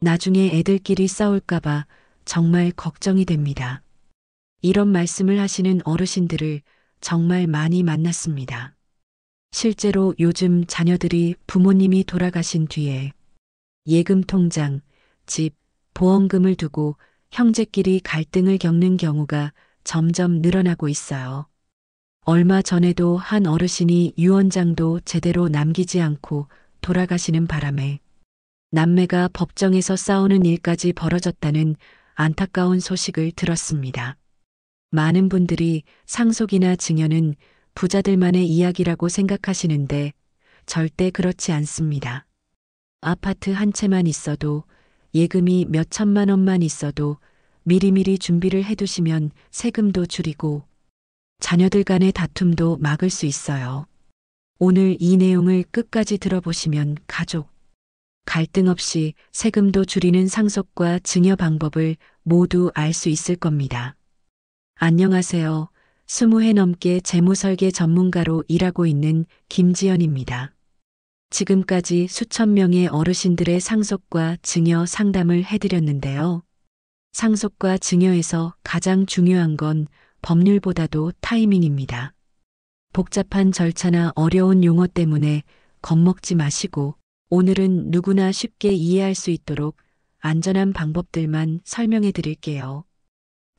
나중에 애들끼리 싸울까봐 정말 걱정이 됩니다. 이런 말씀을 하시는 어르신들을 정말 많이 만났습니다. 실제로 요즘 자녀들이 부모님이 돌아가신 뒤에 예금 통장, 집, 보험금을 두고 형제끼리 갈등을 겪는 경우가 점점 늘어나고 있어요. 얼마 전에도 한 어르신이 유언장도 제대로 남기지 않고 돌아가시는 바람에 남매가 법정에서 싸우는 일까지 벌어졌다는 안타까운 소식을 들었습니다. 많은 분들이 상속이나 증여는 부자들만의 이야기라고 생각하시는데 절대 그렇지 않습니다. 아파트 한 채만 있어도 예금이 몇 천만 원만 있어도 미리미리 준비를 해두시면 세금도 줄이고 자녀들 간의 다툼도 막을 수 있어요. 오늘 이 내용을 끝까지 들어보시면 가족, 갈등 없이 세금도 줄이는 상속과 증여 방법을 모두 알 수 있을 겁니다. 안녕하세요. 20해 넘게 재무설계 전문가로 일하고 있는 김지연입니다. 지금까지 수천 명의 어르신들의 상속과 증여 상담을 해드렸는데요. 상속과 증여에서 가장 중요한 건 법률보다도 타이밍입니다. 복잡한 절차나 어려운 용어 때문에 겁먹지 마시고 오늘은 누구나 쉽게 이해할 수 있도록 안전한 방법들만 설명해 드릴게요.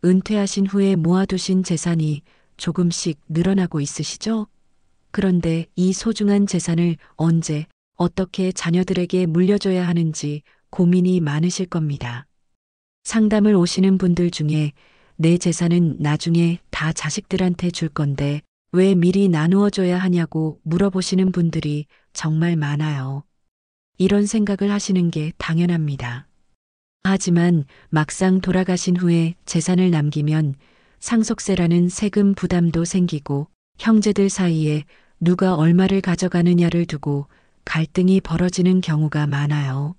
은퇴하신 후에 모아두신 재산이 조금씩 늘어나고 있으시죠? 그런데 이 소중한 재산을 언제, 어떻게 자녀들에게 물려줘야 하는지 고민이 많으실 겁니다. 상담을 오시는 분들 중에 내 재산은 나중에 다 자식들한테 줄 건데 왜 미리 나누어 줘야 하냐고 물어보시는 분들이 정말 많아요. 이런 생각을 하시는 게 당연합니다. 하지만 막상 돌아가신 후에 재산을 남기면 상속세라는 세금 부담도 생기고 형제들 사이에 누가 얼마를 가져가느냐를 두고 갈등이 벌어지는 경우가 많아요.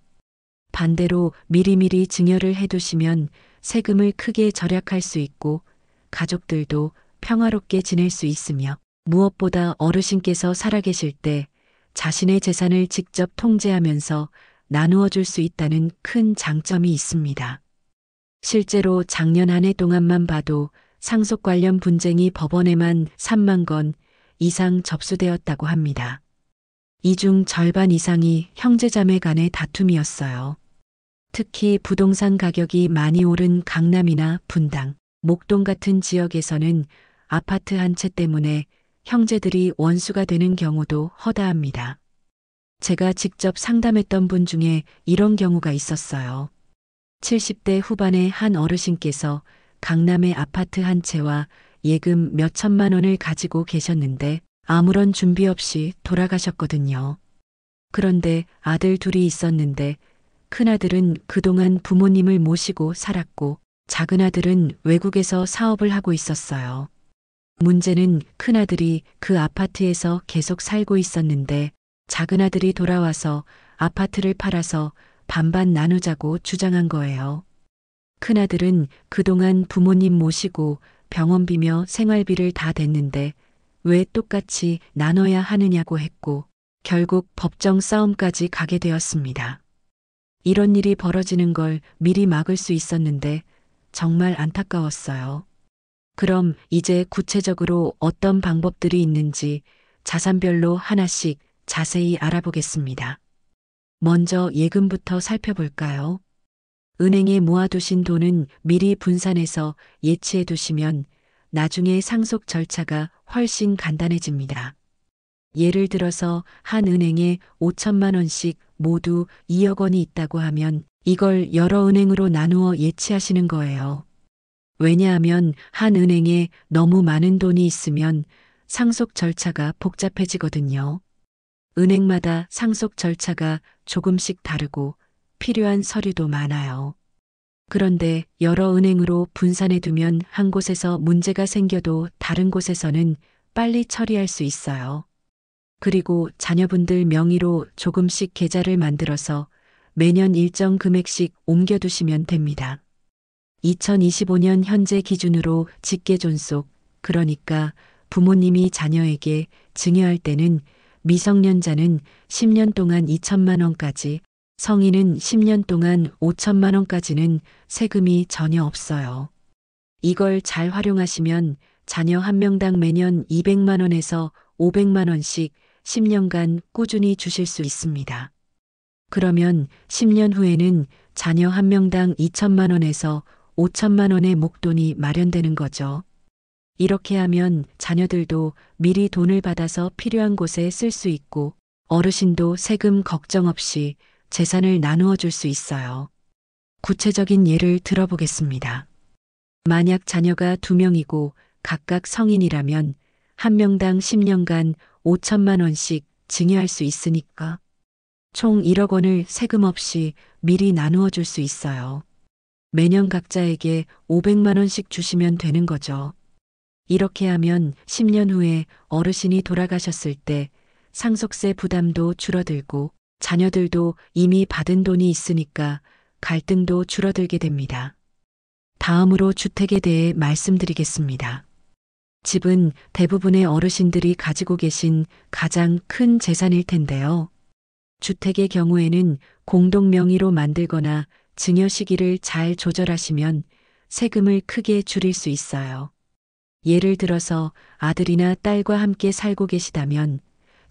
반대로 미리미리 증여를 해두시면 세금을 크게 절약할 수 있고 가족들도 평화롭게 지낼 수 있으며 무엇보다 어르신께서 살아계실 때 자신의 재산을 직접 통제하면서 나누어 줄 수 있다는 큰 장점이 있습니다. 실제로 작년 한 해 동안만 봐도 상속 관련 분쟁이 법원에만 3만 건 이상 접수되었다고 합니다. 이 중 절반 이상이 형제자매 간의 다툼이었어요. 특히 부동산 가격이 많이 오른 강남이나 분당, 목동 같은 지역에서는 아파트 한 채 때문에 형제들이 원수가 되는 경우도 허다합니다. 제가 직접 상담했던 분 중에 이런 경우가 있었어요. 70대 후반의 한 어르신께서 강남의 아파트 한 채와 예금 몇 천만 원을 가지고 계셨는데 아무런 준비 없이 돌아가셨거든요. 그런데 아들 둘이 있었는데 큰아들은 그동안 부모님을 모시고 살았고 작은아들은 외국에서 사업을 하고 있었어요. 문제는 큰아들이 그 아파트에서 계속 살고 있었는데 작은아들이 돌아와서 아파트를 팔아서 반반 나누자고 주장한 거예요. 큰아들은 그동안 부모님 모시고 병원비며 생활비를 다 댔는데 왜 똑같이 나눠야 하느냐고 했고 결국 법정 싸움까지 가게 되었습니다. 이런 일이 벌어지는 걸 미리 막을 수 있었는데 정말 안타까웠어요. 그럼 이제 구체적으로 어떤 방법들이 있는지 자산별로 하나씩 자세히 알아보겠습니다. 먼저 예금부터 살펴볼까요? 은행에 모아두신 돈은 미리 분산해서 예치해 두시면 나중에 상속 절차가 훨씬 간단해집니다. 예를 들어서 한 은행에 5천만 원씩 모두 2억 원이 있다고 하면 이걸 여러 은행으로 나누어 예치하시는 거예요. 왜냐하면 한 은행에 너무 많은 돈이 있으면 상속 절차가 복잡해지거든요. 은행마다 상속 절차가 조금씩 다르고 필요한 서류도 많아요. 그런데 여러 은행으로 분산해 두면 한 곳에서 문제가 생겨도 다른 곳에서는 빨리 처리할 수 있어요. 그리고 자녀분들 명의로 조금씩 계좌를 만들어서 매년 일정 금액씩 옮겨두시면 됩니다. 2025년 현재 기준으로 직계존속, 그러니까 부모님이 자녀에게 증여할 때는 미성년자는 10년 동안 2천만 원까지, 성인은 10년 동안 5천만 원까지는 세금이 전혀 없어요. 이걸 잘 활용하시면 자녀 한 명당 매년 200만 원에서 500만 원씩 10년간 꾸준히 주실 수 있습니다. 그러면 10년 후에는 자녀 한 명당 2천만 원에서 5천만 원의 목돈이 마련되는 거죠. 이렇게 하면 자녀들도 미리 돈을 받아서 필요한 곳에 쓸 수 있고 어르신도 세금 걱정 없이 재산을 나누어 줄 수 있어요. 구체적인 예를 들어보겠습니다. 만약 자녀가 2명이고 각각 성인이라면 한 명당 10년간 5천만 원씩 증여할 수 있으니까 총 1억 원을 세금 없이 미리 나누어 줄 수 있어요. 매년 각자에게 500만 원씩 주시면 되는 거죠. 이렇게 하면 10년 후에 어르신이 돌아가셨을 때 상속세 부담도 줄어들고 자녀들도 이미 받은 돈이 있으니까 갈등도 줄어들게 됩니다. 다음으로 주택에 대해 말씀드리겠습니다. 집은 대부분의 어르신들이 가지고 계신 가장 큰 재산일 텐데요. 주택의 경우에는 공동 명의로 만들거나 증여 시기를 잘 조절하시면 세금을 크게 줄일 수 있어요. 예를 들어서 아들이나 딸과 함께 살고 계시다면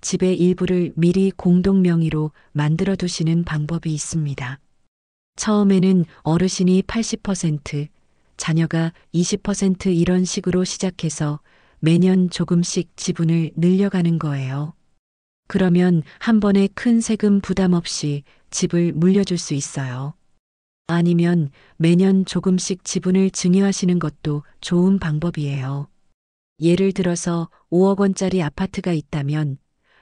집의 일부를 미리 공동 명의로 만들어 두시는 방법이 있습니다. 처음에는 어르신이 80%, 자녀가 20% 이런 식으로 시작해서 매년 조금씩 지분을 늘려가는 거예요. 그러면 한 번에 큰 세금 부담 없이 집을 물려줄 수 있어요. 아니면 매년 조금씩 지분을 증여하시는 것도 좋은 방법이에요. 예를 들어서 5억 원짜리 아파트가 있다면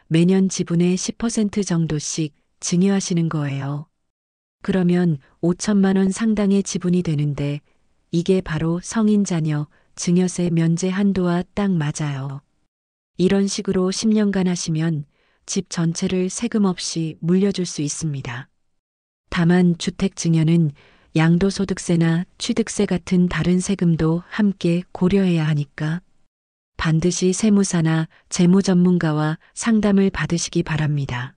매년 지분의 10% 정도씩 증여하시는 거예요. 그러면 5천만 원 상당의 지분이 되는데 이게 바로 성인 자녀 증여세 면제 한도와 딱 맞아요. 이런 식으로 10년간 하시면 집 전체를 세금 없이 물려줄 수 있습니다. 다만 주택 증여는 양도소득세나 취득세 같은 다른 세금도 함께 고려해야 하니까 반드시 세무사나 재무 전문가와 상담을 받으시기 바랍니다.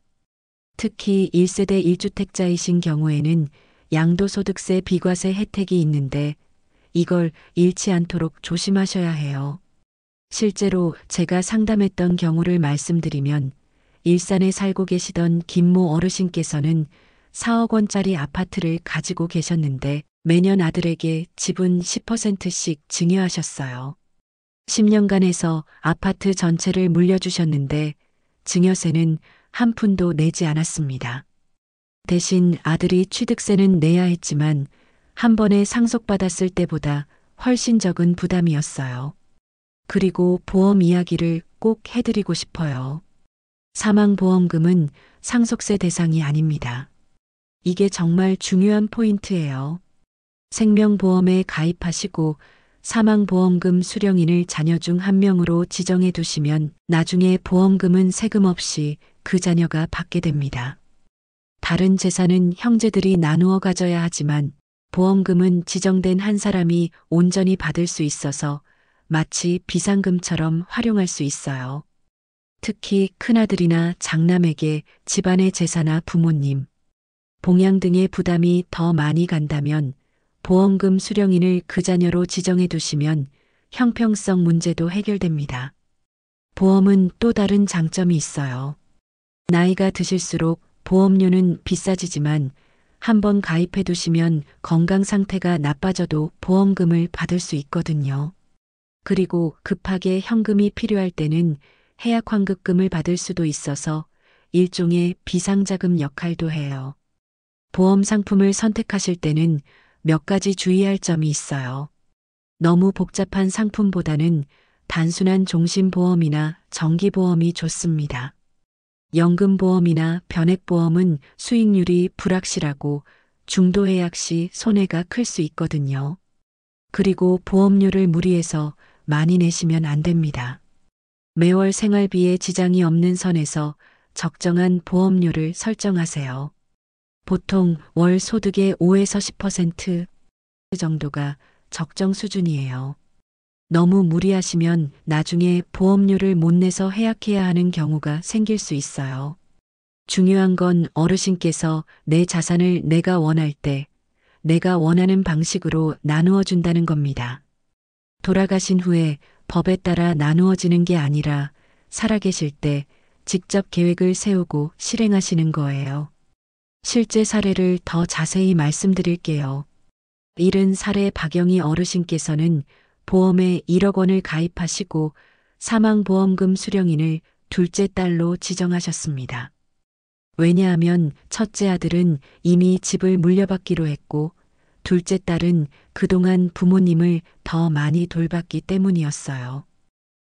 특히 1세대 1주택자이신 경우에는 양도소득세 비과세 혜택이 있는데 이걸 잃지 않도록 조심하셔야 해요. 실제로 제가 상담했던 경우를 말씀드리면 일산에 살고 계시던 김모 어르신께서는 4억 원짜리 아파트를 가지고 계셨는데 매년 아들에게 지분 10%씩 증여하셨어요. 10년간 해서 아파트 전체를 물려주셨는데 증여세는 한 푼도 내지 않았습니다. 대신 아들이 취득세는 내야 했지만 한 번에 상속받았을 때보다 훨씬 적은 부담이었어요. 그리고 보험 이야기를 꼭 해드리고 싶어요. 사망보험금은 상속세 대상이 아닙니다. 이게 정말 중요한 포인트예요. 생명보험에 가입하시고 사망보험금 수령인을 자녀 중 한 명으로 지정해 두시면 나중에 보험금은 세금 없이 그 자녀가 받게 됩니다. 다른 재산은 형제들이 나누어 가져야 하지만 보험금은 지정된 한 사람이 온전히 받을 수 있어서 마치 비상금처럼 활용할 수 있어요. 특히 큰아들이나 장남에게 집안의 제사나 부모님, 봉양 등의 부담이 더 많이 간다면 보험금 수령인을 그 자녀로 지정해 두시면 형평성 문제도 해결됩니다. 보험은 또 다른 장점이 있어요. 나이가 드실수록 보험료는 비싸지지만 한번 가입해 두시면 건강 상태가 나빠져도 보험금을 받을 수 있거든요. 그리고 급하게 현금이 필요할 때는 해약 환급금을 받을 수도 있어서 일종의 비상자금 역할도 해요. 보험 상품을 선택하실 때는 몇 가지 주의할 점이 있어요. 너무 복잡한 상품보다는 단순한 종신보험이나 정기보험이 좋습니다. 연금보험이나 변액보험은 수익률이 불확실하고 중도해약 시 손해가 클 수 있거든요. 그리고 보험료를 무리해서 많이 내시면 안 됩니다. 매월 생활비에 지장이 없는 선에서 적정한 보험료를 설정하세요. 보통 월 소득의 5에서 10% 정도가 적정 수준이에요. 너무 무리하시면 나중에 보험료를 못 내서 해약해야 하는 경우가 생길 수 있어요. 중요한 건 어르신께서 내 자산을 내가 원할 때, 내가 원하는 방식으로 나누어 준다는 겁니다. 돌아가신 후에 법에 따라 나누어지는 게 아니라 살아계실 때 직접 계획을 세우고 실행하시는 거예요. 실제 사례를 더 자세히 말씀드릴게요. 70살의 박영희 어르신께서는 보험에 1억 원을 가입하시고 사망보험금 수령인을 둘째 딸로 지정하셨습니다. 왜냐하면 첫째 아들은 이미 집을 물려받기로 했고 둘째 딸은 그동안 부모님을 더 많이 돌봤기 때문이었어요.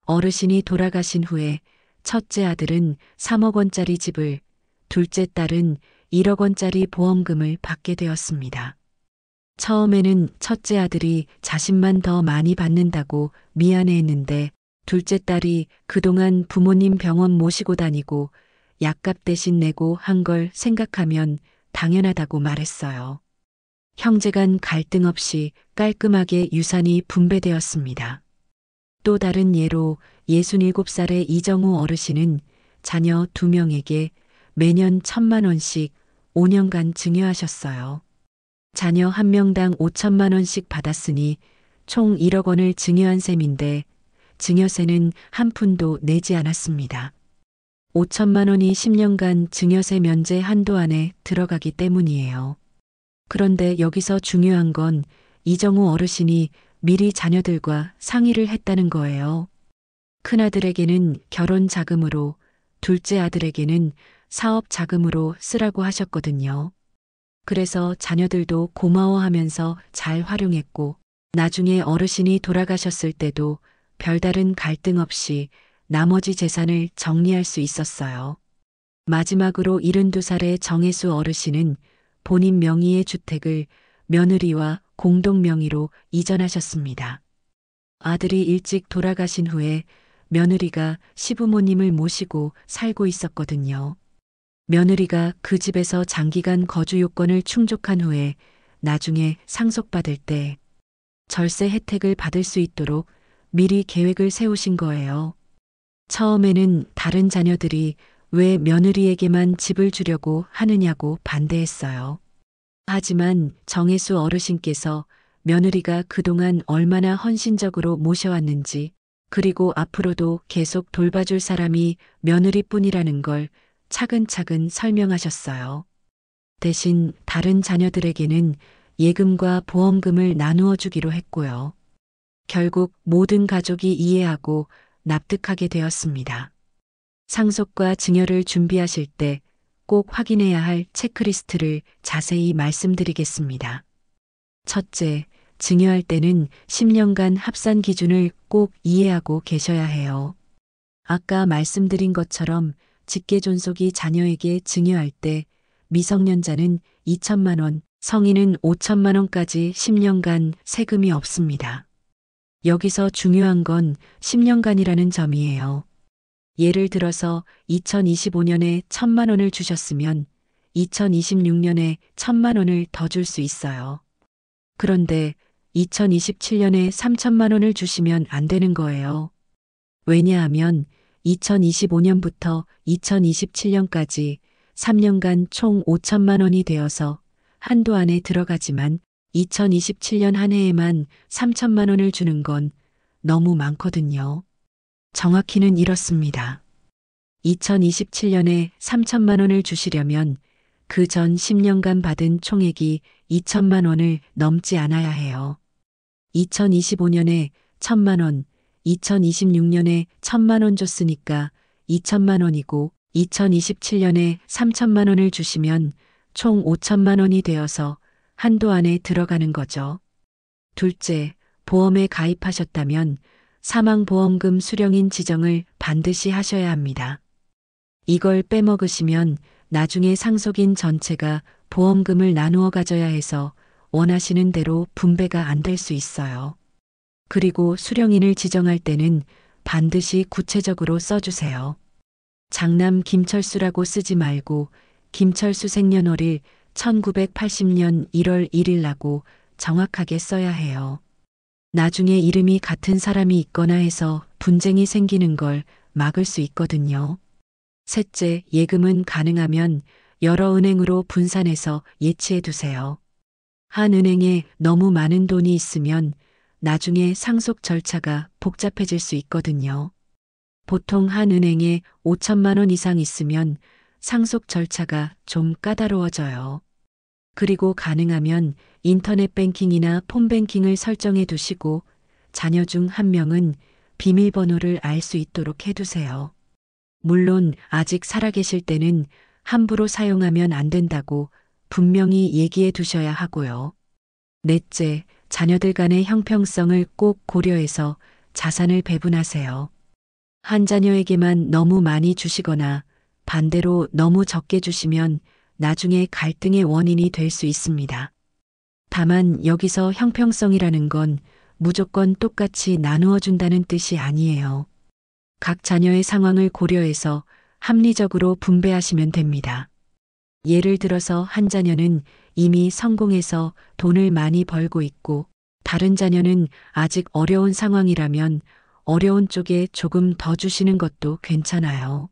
어르신이 돌아가신 후에 첫째 아들은 3억 원짜리 집을, 둘째 딸은 1억 원짜리 보험금을 받게 되었습니다. 처음에는 첫째 아들이 자신만 더 많이 받는다고 미안해했는데 둘째 딸이 그동안 부모님 병원 모시고 다니고 약값 대신 내고 한 걸 생각하면 당연하다고 말했어요. 형제간 갈등 없이 깔끔하게 유산이 분배되었습니다. 또 다른 예로 67살의 이정우 어르신은 자녀 2명에게 매년 1,000만 원씩 5년간 증여하셨어요. 자녀 1명당 5천만 원씩 받았으니 총 1억 원을 증여한 셈인데 증여세는 한 푼도 내지 않았습니다. 5천만 원이 10년간 증여세 면제 한도 안에 들어가기 때문이에요. 그런데 여기서 중요한 건 이정우 어르신이 미리 자녀들과 상의를 했다는 거예요. 큰아들에게는 결혼 자금으로, 둘째 아들에게는 사업 자금으로 쓰라고 하셨거든요. 그래서 자녀들도 고마워하면서 잘 활용했고 나중에 어르신이 돌아가셨을 때도 별다른 갈등 없이 나머지 재산을 정리할 수 있었어요. 마지막으로 72살의 정혜수 어르신은 본인 명의의 주택을 며느리와 공동 명의로 이전하셨습니다. 아들이 일찍 돌아가신 후에 며느리가 시부모님을 모시고 살고 있었거든요. 며느리가 그 집에서 장기간 거주 요건을 충족한 후에 나중에 상속받을 때 절세 혜택을 받을 수 있도록 미리 계획을 세우신 거예요. 처음에는 다른 자녀들이 왜 며느리에게만 집을 주려고 하느냐고 반대했어요. 하지만 정혜수 어르신께서 며느리가 그동안 얼마나 헌신적으로 모셔왔는지 그리고 앞으로도 계속 돌봐줄 사람이 며느리뿐이라는 걸 차근차근 설명하셨어요. 대신 다른 자녀들에게는 예금과 보험금을 나누어 주기로 했고요. 결국 모든 가족이 이해하고 납득하게 되었습니다. 상속과 증여를 준비하실 때 꼭 확인해야 할 체크리스트를 자세히 말씀드리겠습니다. 첫째, 증여할 때는 10년간 합산 기준을 꼭 이해하고 계셔야 해요. 아까 말씀드린 것처럼 직계존속이 자녀에게 증여할 때 미성년자는 2천만 원, 성인은 5천만 원까지 10년간 세금이 없습니다. 여기서 중요한 건 10년간이라는 점이에요. 예를 들어서 2025년에 1,000만 원을 주셨으면 2026년에 1,000만 원을 더 줄 수 있어요. 그런데 2027년에 3천만 원을 주시면 안 되는 거예요. 왜냐하면 2025년부터 2027년까지 3년간 총 5천만 원이 되어서 한도 안에 들어가지만 2027년 한 해에만 3천만 원을 주는 건 너무 많거든요. 정확히는 이렇습니다. 2027년에 3천만 원을 주시려면 그 전 10년간 받은 총액이 2천만 원을 넘지 않아야 해요. 2025년에 1,000만 원, 2026년에 1,000만 원 줬으니까 2천만 원이고 2027년에 3천만 원을 주시면 총 5천만 원이 되어서 한도 안에 들어가는 거죠. 둘째, 보험에 가입하셨다면 사망보험금 수령인 지정을 반드시 하셔야 합니다. 이걸 빼먹으시면 나중에 상속인 전체가 보험금을 나누어 가져야 해서 원하시는 대로 분배가 안 될 수 있어요. 그리고 수령인을 지정할 때는 반드시 구체적으로 써주세요. 장남 김철수라고 쓰지 말고 김철수 생년월일 1980년 1월 1일라고 정확하게 써야 해요. 나중에 이름이 같은 사람이 있거나 해서 분쟁이 생기는 걸 막을 수 있거든요. 셋째, 예금은 가능하면 여러 은행으로 분산해서 예치해 두세요. 한 은행에 너무 많은 돈이 있으면 나중에 상속 절차가 복잡해질 수 있거든요. 보통 한 은행에 5천만 원 이상 있으면 상속 절차가 좀 까다로워져요. 그리고 가능하면 인터넷 뱅킹이나 폰뱅킹을 설정해 두시고 자녀 중 한 명은 비밀번호를 알 수 있도록 해두세요. 물론 아직 살아계실 때는 함부로 사용하면 안 된다고 분명히 얘기해 두셔야 하고요. 넷째, 자녀들 간의 형평성을 꼭 고려해서 자산을 배분하세요. 한 자녀에게만 너무 많이 주시거나 반대로 너무 적게 주시면 나중에 갈등의 원인이 될 수 있습니다. 다만 여기서 형평성이라는 건 무조건 똑같이 나누어 준다는 뜻이 아니에요. 각 자녀의 상황을 고려해서 합리적으로 분배하시면 됩니다. 예를 들어서 한 자녀는 이미 성공해서 돈을 많이 벌고 있고 다른 자녀는 아직 어려운 상황이라면 어려운 쪽에 조금 더 주시는 것도 괜찮아요.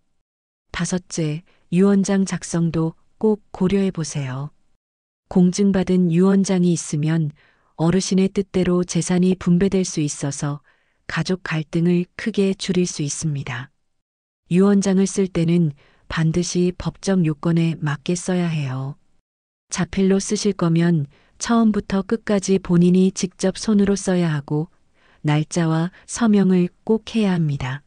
다섯째, 유언장 작성도 꼭 고려해 보세요. 공증받은 유언장이 있으면 어르신의 뜻대로 재산이 분배될 수 있어서 가족 갈등을 크게 줄일 수 있습니다. 유언장을 쓸 때는 반드시 법정 요건에 맞게 써야 해요. 자필로 쓰실 거면 처음부터 끝까지 본인이 직접 손으로 써야 하고 날짜와 서명을 꼭 해야 합니다.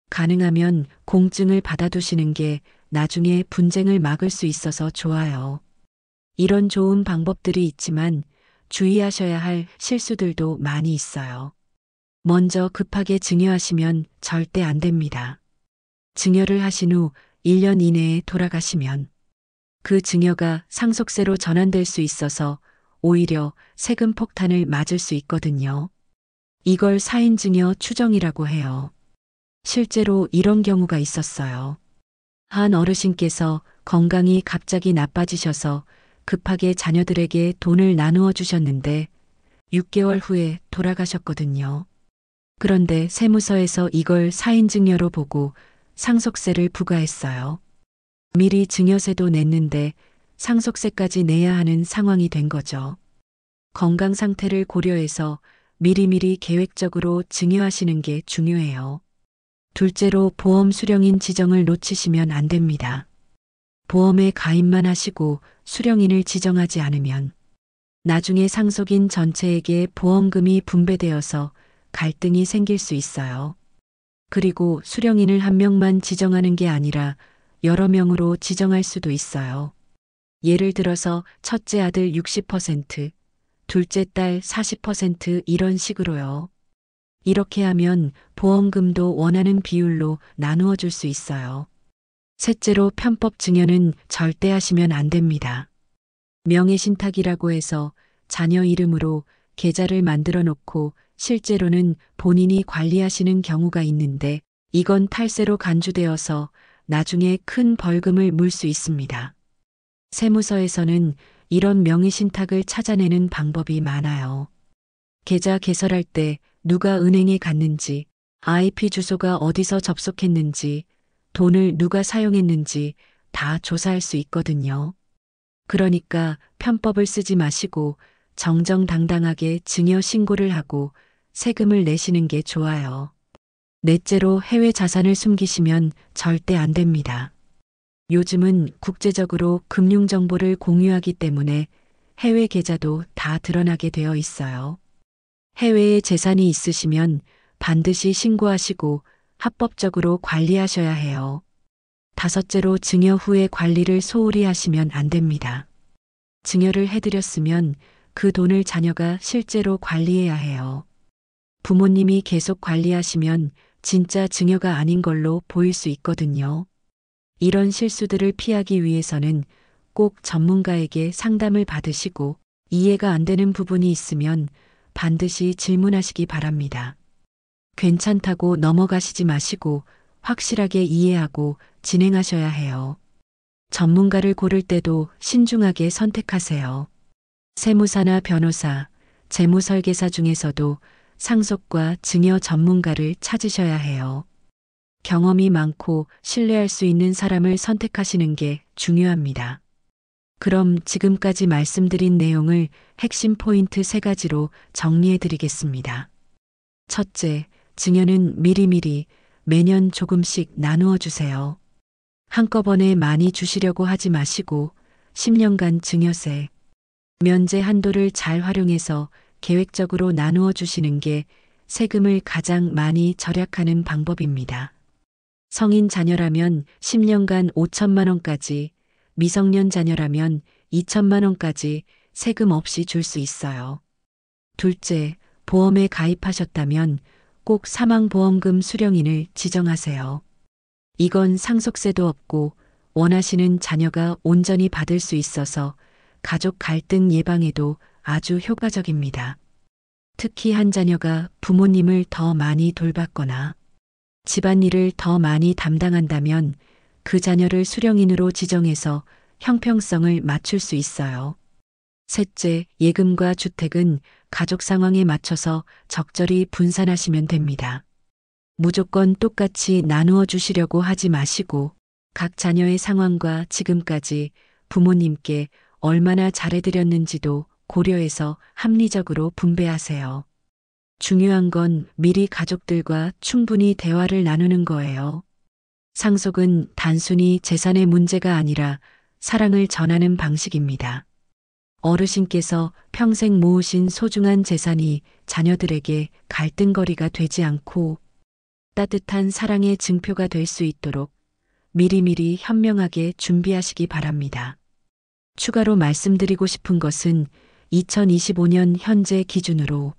가능하면 공증을 받아두시는 게 나중에 분쟁을 막을 수 있어서 좋아요. 이런 좋은 방법들이 있지만 주의하셔야 할 실수들도 많이 있어요. 먼저 급하게 증여하시면 절대 안 됩니다. 증여를 하신 후 1년 이내에 돌아가시면 그 증여가 상속세로 전환될 수 있어서 오히려 세금 폭탄을 맞을 수 있거든요. 이걸 사인증여 추정이라고 해요. 실제로 이런 경우가 있었어요. 한 어르신께서 건강이 갑자기 나빠지셔서 급하게 자녀들에게 돈을 나누어 주셨는데 6개월 후에 돌아가셨거든요. 그런데 세무서에서 이걸 사인증여로 보고 상속세를 부과했어요. 미리 증여세도 냈는데 상속세까지 내야 하는 상황이 된 거죠. 건강 상태를 고려해서 미리미리 계획적으로 증여하시는 게 중요해요. 둘째로 보험 수령인 지정을 놓치시면 안 됩니다. 보험에 가입만 하시고 수령인을 지정하지 않으면 나중에 상속인 전체에게 보험금이 분배되어서 갈등이 생길 수 있어요. 그리고 수령인을 한 명만 지정하는 게 아니라 여러 명으로 지정할 수도 있어요. 예를 들어서 첫째 아들 60%, 둘째 딸 40% 이런 식으로요. 이렇게 하면 보험금도 원하는 비율로 나누어 줄 수 있어요. 셋째로 편법 증여는 절대 하시면 안 됩니다. 명예신탁이라고 해서 자녀 이름으로 계좌를 만들어 놓고 실제로는 본인이 관리하시는 경우가 있는데 이건 탈세로 간주되어서 나중에 큰 벌금을 물 수 있습니다. 세무서에서는 이런 명의신탁을 찾아내는 방법이 많아요. 계좌 개설할 때 누가 은행에 갔는지, IP 주소가 어디서 접속했는지, 돈을 누가 사용했는지 다 조사할 수 있거든요. 그러니까 편법을 쓰지 마시고 정정당당하게 증여 신고를 하고 세금을 내시는 게 좋아요. 넷째로 해외 자산을 숨기시면 절대 안 됩니다. 요즘은 국제적으로 금융 정보를 공유하기 때문에 해외 계좌도 다 드러나게 되어 있어요. 해외에 재산이 있으시면 반드시 신고하시고 합법적으로 관리하셔야 해요. 다섯째로 증여 후에 관리를 소홀히 하시면 안 됩니다. 증여를 해드렸으면 그 돈을 자녀가 실제로 관리해야 해요. 부모님이 계속 관리하시면 진짜 증여가 아닌 걸로 보일 수 있거든요. 이런 실수들을 피하기 위해서는 꼭 전문가에게 상담을 받으시고 이해가 안 되는 부분이 있으면 반드시 질문하시기 바랍니다. 괜찮다고 넘어가시지 마시고 확실하게 이해하고 진행하셔야 해요. 전문가를 고를 때도 신중하게 선택하세요. 세무사나 변호사, 재무설계사 중에서도 상속과 증여 전문가를 찾으셔야 해요. 경험이 많고 신뢰할 수 있는 사람을 선택하시는 게 중요합니다. 그럼 지금까지 말씀드린 내용을 핵심 포인트 3가지로 정리해 드리겠습니다. 첫째, 증여는 미리미리 매년 조금씩 나누어 주세요. 한꺼번에 많이 주시려고 하지 마시고 10년간 증여세, 면제 한도를 잘 활용해서 계획적으로 나누어 주시는 게 세금을 가장 많이 절약하는 방법입니다. 성인 자녀라면 10년간 5천만 원까지, 미성년 자녀라면 2천만 원까지 세금 없이 줄 수 있어요. 둘째, 보험에 가입하셨다면 꼭 사망보험금 수령인을 지정하세요. 이건 상속세도 없고 원하시는 자녀가 온전히 받을 수 있어서 가족 갈등 예방에도 아주 효과적입니다. 특히 한 자녀가 부모님을 더 많이 돌봤거나 집안일을 더 많이 담당한다면 그 자녀를 수령인으로 지정해서 형평성을 맞출 수 있어요. 셋째, 예금과 주택은 가족 상황에 맞춰서 적절히 분산하시면 됩니다. 무조건 똑같이 나누어 주시려고 하지 마시고 각 자녀의 상황과 지금까지 부모님께 얼마나 잘해드렸는지도 고려해서 합리적으로 분배하세요. 중요한 건 미리 가족들과 충분히 대화를 나누는 거예요. 상속은 단순히 재산의 문제가 아니라 사랑을 전하는 방식입니다. 어르신께서 평생 모으신 소중한 재산이 자녀들에게 갈등거리가 되지 않고 따뜻한 사랑의 증표가 될 수 있도록 미리미리 현명하게 준비하시기 바랍니다. 추가로 말씀드리고 싶은 것은 2025년 현재 기준으로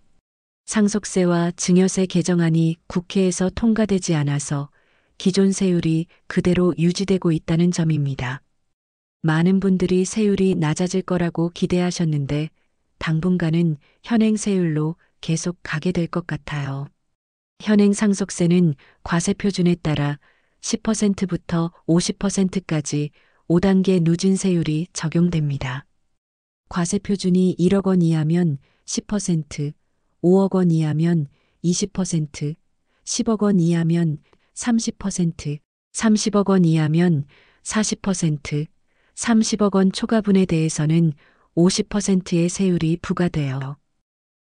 상속세와 증여세 개정안이 국회에서 통과되지 않아서 기존 세율이 그대로 유지되고 있다는 점입니다. 많은 분들이 세율이 낮아질 거라고 기대하셨는데 당분간은 현행 세율로 계속 가게 될 것 같아요. 현행 상속세는 과세표준에 따라 10%부터 50%까지 5단계 누진세율이 적용됩니다. 과세표준이 1억 원 이하면 10%, 5억 원 이하면 20%, 10억 원 이하면 30%, 30억 원 이하면 40%, 30억 원 초과분에 대해서는 50%의 세율이 부과돼요.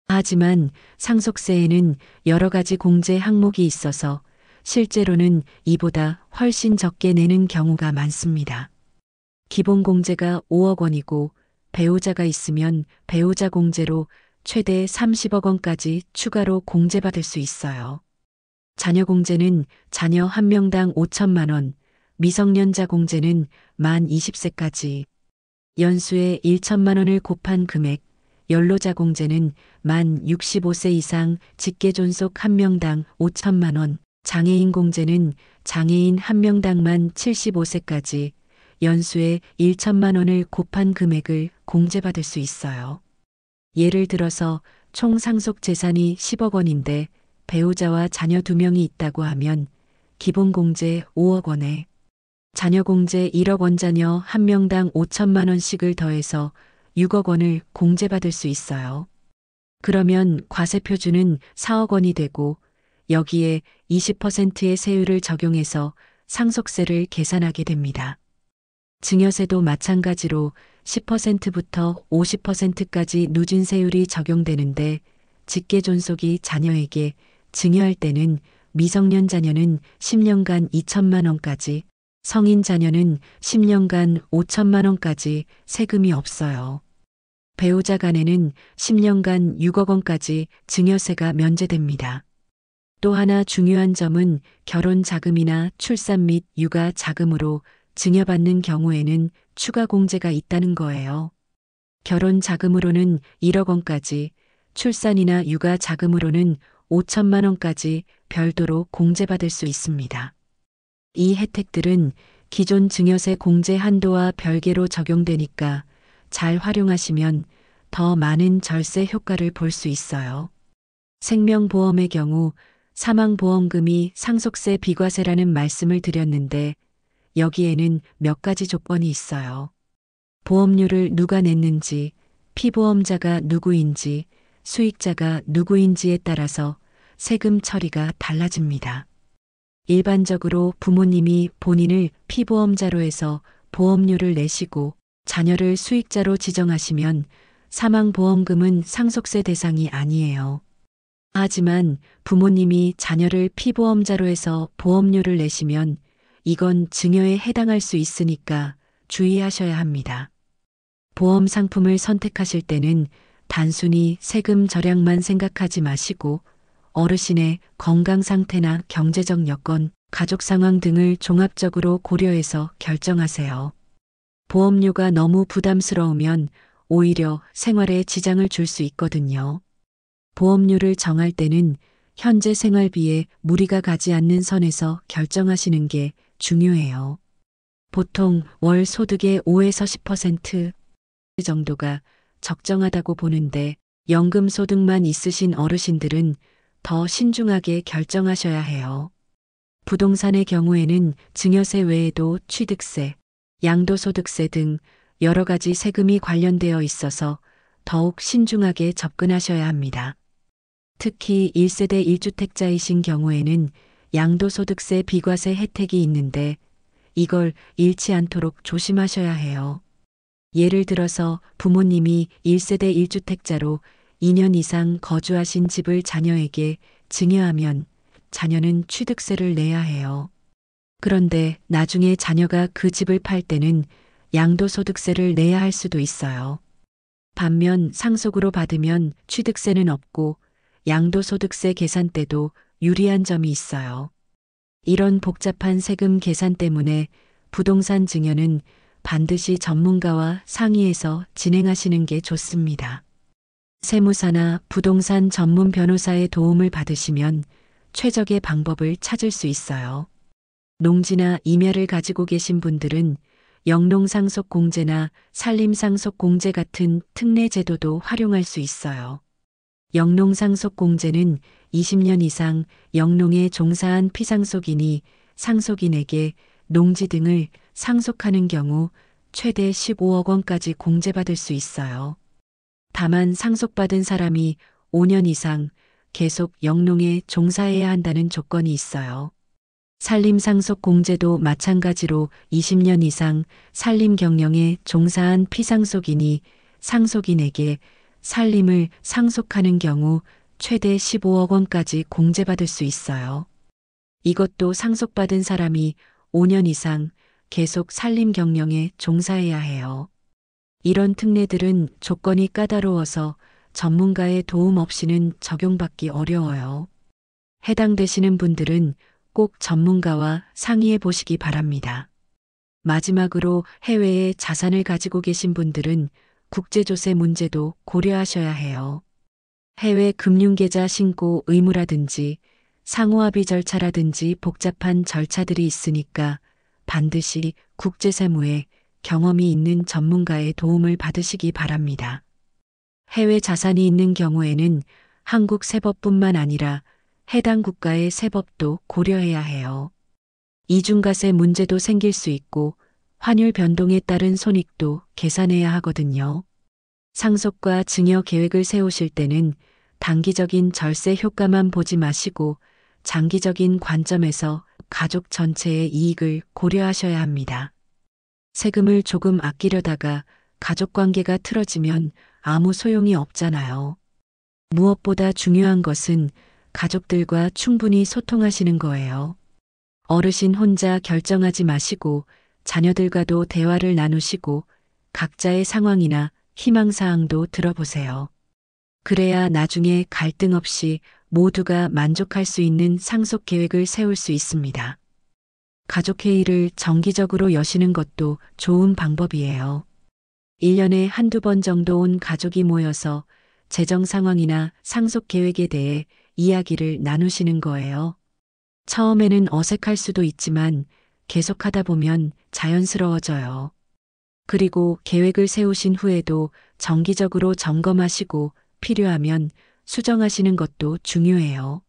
하지만 상속세에는 여러 가지 공제 항목이 있어서 실제로는 이보다 훨씬 적게 내는 경우가 많습니다. 기본 공제가 5억 원이고 배우자가 있으면 배우자 공제로 최대 30억 원까지 추가로 공제받을 수 있어요. 자녀 공제는 자녀 한 명당 5천만 원, 미성년자 공제는 만 20세까지, 연수에 1천만 원을 곱한 금액, 연로자 공제는 만 65세 이상 직계존속 한 명당 5천만 원, 장애인 공제는 장애인 한 명당만 75세까지 연수에 1천만 원을 곱한 금액을 공제받을 수 있어요. 예를 들어서 총 상속 재산이 10억 원인데 배우자와 자녀 2명이 있다고 하면 기본 공제 5억 원에 자녀 공제 1억 원 자녀 한 명당 5천만 원씩을 더해서 6억 원을 공제받을 수 있어요. 그러면 과세표준은 4억 원이 되고 여기에 20%의 세율을 적용해서 상속세를 계산하게 됩니다. 증여세도 마찬가지로 10%부터 50%까지 누진세율이 적용되는데 직계존속이 자녀에게 증여할 때는 미성년 자녀는 10년간 2천만 원까지, 성인 자녀는 10년간 5천만 원까지 세금이 없어요. 배우자 간에는 10년간 6억 원까지 증여세가 면제됩니다. 또 하나 중요한 점은 결혼 자금이나 출산 및 육아 자금으로 증여받는 경우에는 추가 공제가 있다는 거예요. 결혼 자금으로는 1억 원까지, 출산이나 육아 자금으로는 5천만 원까지 별도로 공제받을 수 있습니다. 이 혜택들은 기존 증여세 공제 한도와 별개로 적용되니까 잘 활용하시면 더 많은 절세 효과를 볼 수 있어요. 생명보험의 경우 사망보험금이 상속세 비과세라는 말씀을 드렸는데 여기에는 몇 가지 조건이 있어요. 보험료를 누가 냈는지, 피보험자가 누구인지, 수익자가 누구인지에 따라서 세금 처리가 달라집니다. 일반적으로 부모님이 본인을 피보험자로 해서 보험료를 내시고 자녀를 수익자로 지정하시면 사망보험금은 상속세 대상이 아니에요. 하지만 부모님이 자녀를 피보험자로 해서 보험료를 내시면 이건 증여에 해당할 수 있으니까 주의하셔야 합니다. 보험 상품을 선택하실 때는 단순히 세금 절약만 생각하지 마시고 어르신의 건강 상태나 경제적 여건, 가족 상황 등을 종합적으로 고려해서 결정하세요. 보험료가 너무 부담스러우면 오히려 생활에 지장을 줄 수 있거든요. 보험료를 정할 때는 현재 생활비에 무리가 가지 않는 선에서 결정하시는 게 중요해요. 보통 월 소득의 5에서 10% 정도가 적정하다고 보는데 연금 소득만 있으신 어르신들은 더 신중하게 결정하셔야 해요. 부동산의 경우에는 증여세 외에도 취득세, 양도소득세 등 여러 가지 세금이 관련되어 있어서 더욱 신중하게 접근하셔야 합니다. 특히 1세대 1주택자이신 경우에는 양도소득세 비과세 혜택이 있는데 이걸 잃지 않도록 조심하셔야 해요. 예를 들어서 부모님이 1세대 1주택자로 2년 이상 거주하신 집을 자녀에게 증여하면 자녀는 취득세를 내야 해요. 그런데 나중에 자녀가 그 집을 팔 때는 양도소득세를 내야 할 수도 있어요. 반면 상속으로 받으면 취득세는 없고 양도소득세 계산 때도 유리한 점이 있어요. 이런 복잡한 세금 계산 때문에 부동산 증여는 반드시 전문가와 상의해서 진행하시는 게 좋습니다. 세무사나 부동산 전문 변호사의 도움을 받으시면 최적의 방법을 찾을 수 있어요. 농지나 임야를 가지고 계신 분들은 영농상속공제나 산림상속공제 같은 특례 제도도 활용할 수 있어요. 영농상속공제는 20년 이상 영농에 종사한 피상속인이 상속인에게 농지 등을 상속하는 경우 최대 15억 원까지 공제받을 수 있어요. 다만 상속받은 사람이 5년 이상 계속 영농에 종사해야 한다는 조건이 있어요. 산림상속공제도 마찬가지로 20년 이상 산림 경영에 종사한 피상속인이 상속인에게 산림을 상속하는 경우 최대 15억 원까지 공제받을 수 있어요. 이것도 상속받은 사람이 5년 이상 계속 산림 경영에 종사해야 해요. 이런 특례들은 조건이 까다로워서 전문가의 도움 없이는 적용받기 어려워요. 해당되시는 분들은 꼭 전문가와 상의해 보시기 바랍니다. 마지막으로 해외에 자산을 가지고 계신 분들은 국제조세 문제도 고려하셔야 해요. 해외 금융계좌 신고 의무라든지 상호합의 절차라든지 복잡한 절차들이 있으니까 반드시 국제세무에 경험이 있는 전문가의 도움을 받으시기 바랍니다. 해외 자산이 있는 경우에는 한국 세법뿐만 아니라 해당 국가의 세법도 고려해야 해요. 이중과세 문제도 생길 수 있고 환율 변동에 따른 손익도 계산해야 하거든요. 상속과 증여 계획을 세우실 때는 단기적인 절세 효과만 보지 마시고 장기적인 관점에서 가족 전체의 이익을 고려하셔야 합니다. 세금을 조금 아끼려다가 가족 관계가 틀어지면 아무 소용이 없잖아요. 무엇보다 중요한 것은 가족들과 충분히 소통하시는 거예요. 어르신 혼자 결정하지 마시고 자녀들과도 대화를 나누시고 각자의 상황이나 희망사항도 들어보세요. 그래야 나중에 갈등 없이 모두가 만족할 수 있는 상속 계획을 세울 수 있습니다. 가족회의를 정기적으로 여시는 것도 좋은 방법이에요. 1년에 한두 번 정도 온 가족이 모여서 재정 상황이나 상속 계획에 대해 이야기를 나누시는 거예요. 처음에는 어색할 수도 있지만 계속하다 보면 자연스러워져요. 그리고 계획을 세우신 후에도 정기적으로 점검하시고 필요하면 수정하시는 것도 중요해요.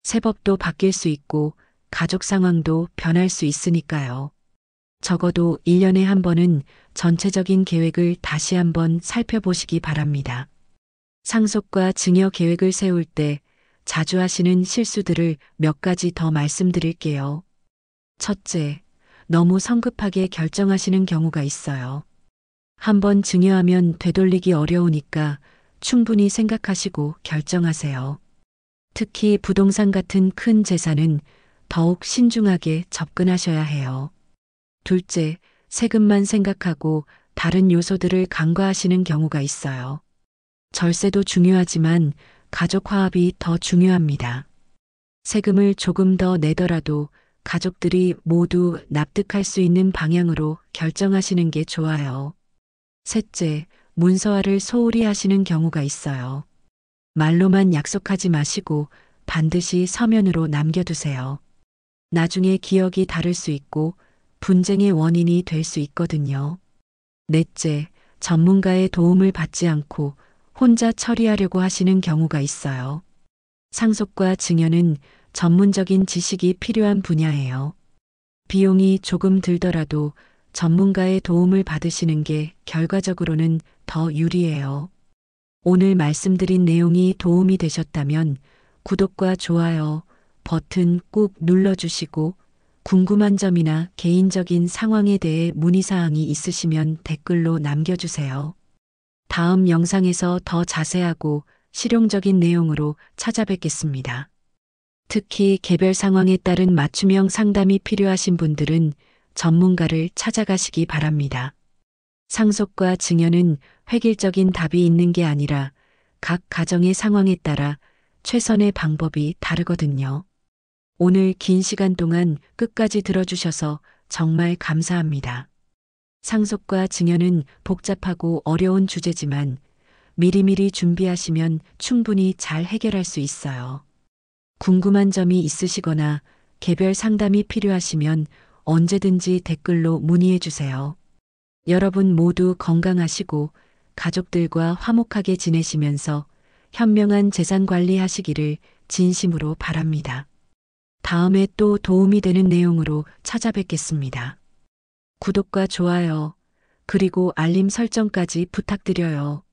세법도 바뀔 수 있고 가족 상황도 변할 수 있으니까요. 적어도 1년에 한 번은 전체적인 계획을 다시 한번 살펴보시기 바랍니다. 상속과 증여 계획을 세울 때 자주 하시는 실수들을 몇 가지 더 말씀드릴게요. 첫째, 너무 성급하게 결정하시는 경우가 있어요. 한번 증여하면 되돌리기 어려우니까 충분히 생각하시고 결정하세요. 특히 부동산 같은 큰 재산은 더욱 신중하게 접근하셔야 해요. 둘째, 세금만 생각하고 다른 요소들을 간과하시는 경우가 있어요. 절세도 중요하지만 가족 화합이 더 중요합니다. 세금을 조금 더 내더라도 가족들이 모두 납득할 수 있는 방향으로 결정하시는 게 좋아요. 셋째, 문서화를 소홀히 하시는 경우가 있어요. 말로만 약속하지 마시고 반드시 서면으로 남겨두세요. 나중에 기억이 다를 수 있고 분쟁의 원인이 될 수 있거든요. 넷째, 전문가의 도움을 받지 않고 혼자 처리하려고 하시는 경우가 있어요. 상속과 증여는 전문적인 지식이 필요한 분야예요. 비용이 조금 들더라도 전문가의 도움을 받으시는 게 결과적으로는 더 유리해요. 오늘 말씀드린 내용이 도움이 되셨다면 구독과 좋아요 버튼 꾹 눌러주시고 궁금한 점이나 개인적인 상황에 대해 문의사항이 있으시면 댓글로 남겨주세요. 다음 영상에서 더 자세하고 실용적인 내용으로 찾아뵙겠습니다. 특히 개별 상황에 따른 맞춤형 상담이 필요하신 분들은 전문가를 찾아가시기 바랍니다. 상속과 증여는 획일적인 답이 있는 게 아니라 각 가정의 상황에 따라 최선의 방법이 다르거든요. 오늘 긴 시간 동안 끝까지 들어주셔서 정말 감사합니다. 상속과 증여는 복잡하고 어려운 주제지만 미리미리 준비하시면 충분히 잘 해결할 수 있어요. 궁금한 점이 있으시거나 개별 상담이 필요하시면 언제든지 댓글로 문의해 주세요. 여러분 모두 건강하시고 가족들과 화목하게 지내시면서 현명한 재산 관리하시기를 진심으로 바랍니다. 다음에 또 도움이 되는 내용으로 찾아뵙겠습니다. 구독과 좋아요, 그리고 알림 설정까지 부탁드려요.